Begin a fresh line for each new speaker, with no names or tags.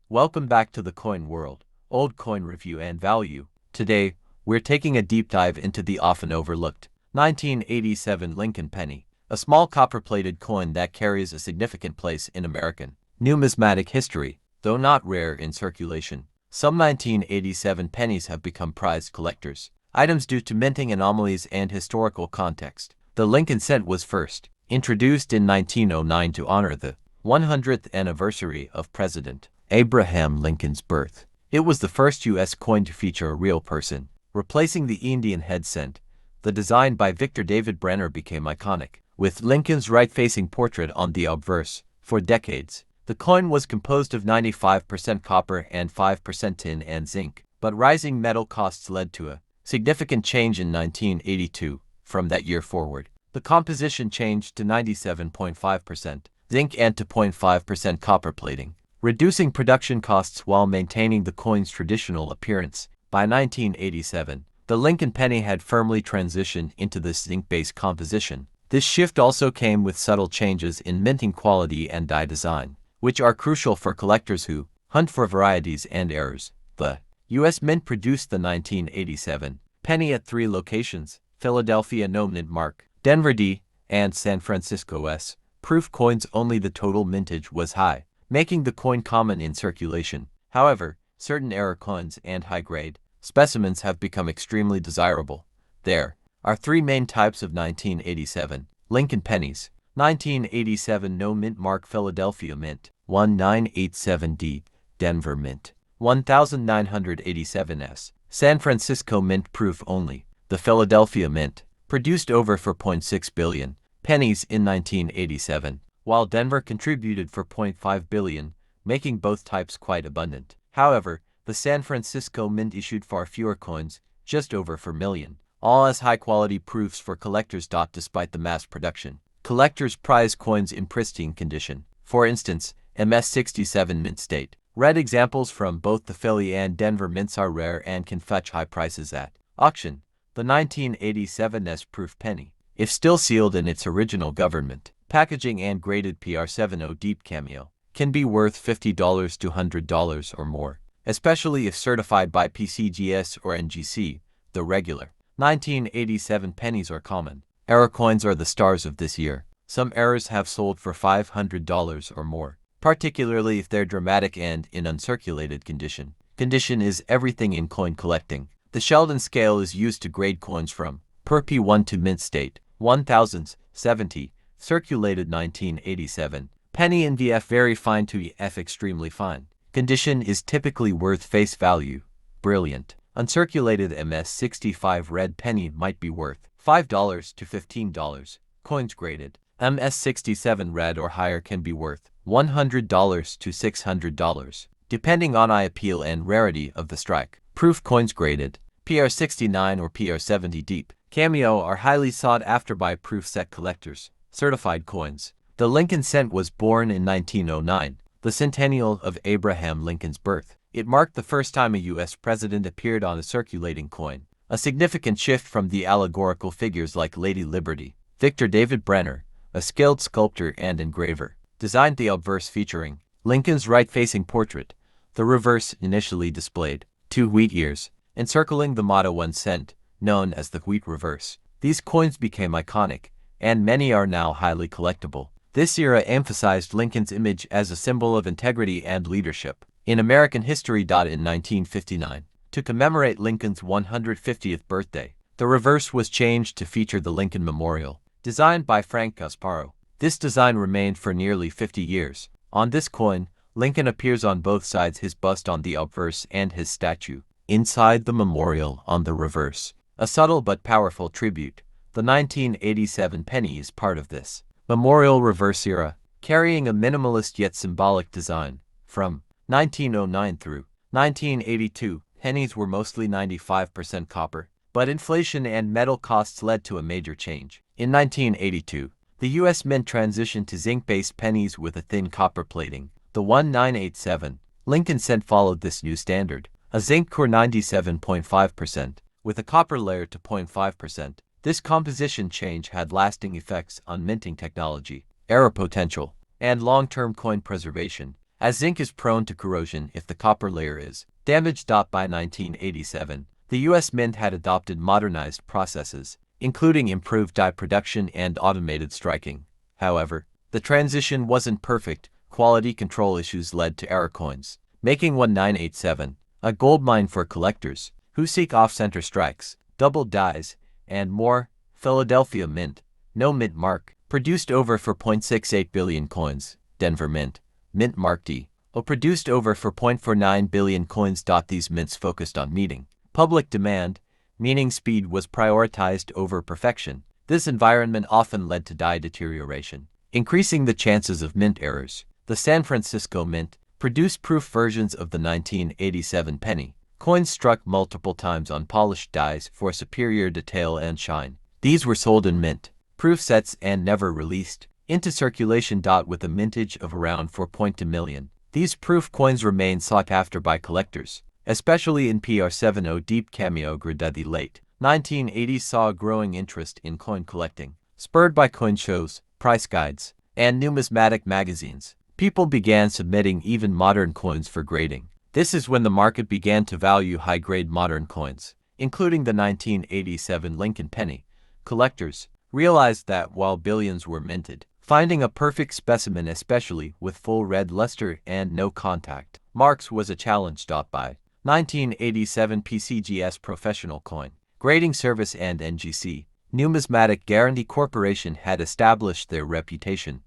Welcome back to the coin world, old coin review and value. Today, we're taking a deep dive into the often overlooked 1987 Lincoln penny, a small copper-plated coin that carries a significant place in American numismatic history. Though not rare in circulation, some 1987 pennies have become prized collectors' items due to minting anomalies and historical context. The Lincoln cent was first introduced in 1909 to honor the 100th anniversary of President Abraham Lincoln's birth. It was the first U.S. coin to feature a real person, replacing the Indian head cent. The design by Victor David Brenner became iconic, with Lincoln's right-facing portrait on the obverse. For decades, the coin was composed of 95% copper and 5% tin and zinc, but rising metal costs led to a significant change in 1982. From that year forward, the composition changed to 97.5% zinc and to 0.5% copper plating, reducing production costs while maintaining the coin's traditional appearance. By 1987, the Lincoln penny had firmly transitioned into this zinc-based composition. This shift also came with subtle changes in minting quality and die design, which are crucial for collectors who hunt for varieties and errors. The U.S. Mint produced the 1987 penny at 3 locations: Philadelphia No Mint Mark, Denver D, and San Francisco S. Proof coins only. The total mintage was high, making the coin common in circulation. However, certain error coins and high-grade specimens have become extremely desirable. There are 3 main types of 1987 Lincoln pennies: 1987 No Mint Mark, Philadelphia Mint, 1987D, Denver Mint, 1987S, San Francisco Mint. Proof only. The Philadelphia Mint produced over 4.6 billion pennies in 1987, while Denver contributed 4.5 billion, making both types quite abundant. However, the San Francisco Mint issued far fewer coins, just over 4 million, all as high-quality proofs for collectors. Despite the mass production, collectors prize coins in pristine condition. For instance, MS-67 Mint State red examples from both the Philly and Denver mints are rare and can fetch high prices at auction. The 1987S proof penny, if still sealed in its original government packaging and graded PR70 deep cameo, can be worth $50 to $100 or more, especially if certified by PCGS or NGC. The regular 1987 pennies are common. Error coins are the stars of this year. Some errors have sold for $500 or more, particularly if they're dramatic and in uncirculated condition. Condition is everything in coin collecting. The Sheldon scale is used to grade coins from per P1 to mint state. 1070, circulated 1987 penny in VF very fine to EF extremely fine. Condition is typically worth face value. Brilliant. Uncirculated MS-65 red penny might be worth $5 to $15. Coins graded MS-67 red or higher can be worth $100 to $600, depending on eye appeal and rarity of the strike. Proof coins graded PR69 or PR70 deep cameo are highly sought after by proof set collectors. Certified coins. The Lincoln cent was born in 1909, the centennial of Abraham Lincoln's birth. It marked the first time a U.S. president appeared on a circulating coin, a significant shift from the allegorical figures like Lady Liberty. Victor David Brenner, a skilled sculptor and engraver, designed the obverse featuring Lincoln's right-facing portrait. The reverse initially displayed 2 wheat ears, encircling the motto 1 cent, known as the wheat reverse. These coins became iconic, and many are now highly collectible. This era emphasized Lincoln's image as a symbol of integrity and leadership in American history. In 1959, to commemorate Lincoln's 150th birthday, the reverse was changed to feature the Lincoln Memorial, designed by Frank Gasparo. This design remained for nearly 50 years. On this coin, Lincoln appears on both sides, his bust on the obverse and his statue inside the memorial on the reverse. A subtle but powerful tribute. The 1987 penny is part of this memorial reverse era, carrying a minimalist yet symbolic design. From 1909 through 1982, pennies were mostly 95% copper, but inflation and metal costs led to a major change. In 1982, the U.S. Mint transitioned to zinc-based pennies with a thin copper plating. The 1987 Lincoln cent followed this new standard, a zinc core 97.5%, with a copper layer to 0.5%. This composition change had lasting effects on minting technology, error potential, and long-term coin preservation. as zinc is prone to corrosion if the copper layer is damaged. By 1987, the U.S. Mint had adopted modernized processes, including improved die production and automated striking. However, the transition wasn't perfect. Quality control issues led to error coins, making 1987 a goldmine for collectors who seek off-center strikes, double dies, and more. Philadelphia Mint, no mint mark, produced over 4.68 billion coins. Denver Mint, mint mark D, produced over 4.49 billion coins. These mints focused on meeting public demand, meaning speed was prioritized over perfection. This environment often led to die deterioration, increasing the chances of mint errors. The San Francisco Mint produced proof versions of the 1987 penny. Coins struck multiple times on polished dies for superior detail and shine. These were sold in mint proof sets and never released into circulation. With a mintage of around 4.2 million, these proof coins remain sought after by collectors, especially in PR70 deep cameo grid. The late 1980s saw a growing interest in coin collecting, spurred by coin shows, price guides, and numismatic magazines. People began submitting even modern coins for grading. This is when the market began to value high-grade modern coins, including the 1987 Lincoln penny. Collectors realized that while billions were minted, finding a perfect specimen, especially with full red luster and no contact marks, was a challenge. By 1987, PCGS Professional Coin Grading Service and NGC Numismatic Guarantee Corporation had established their reputation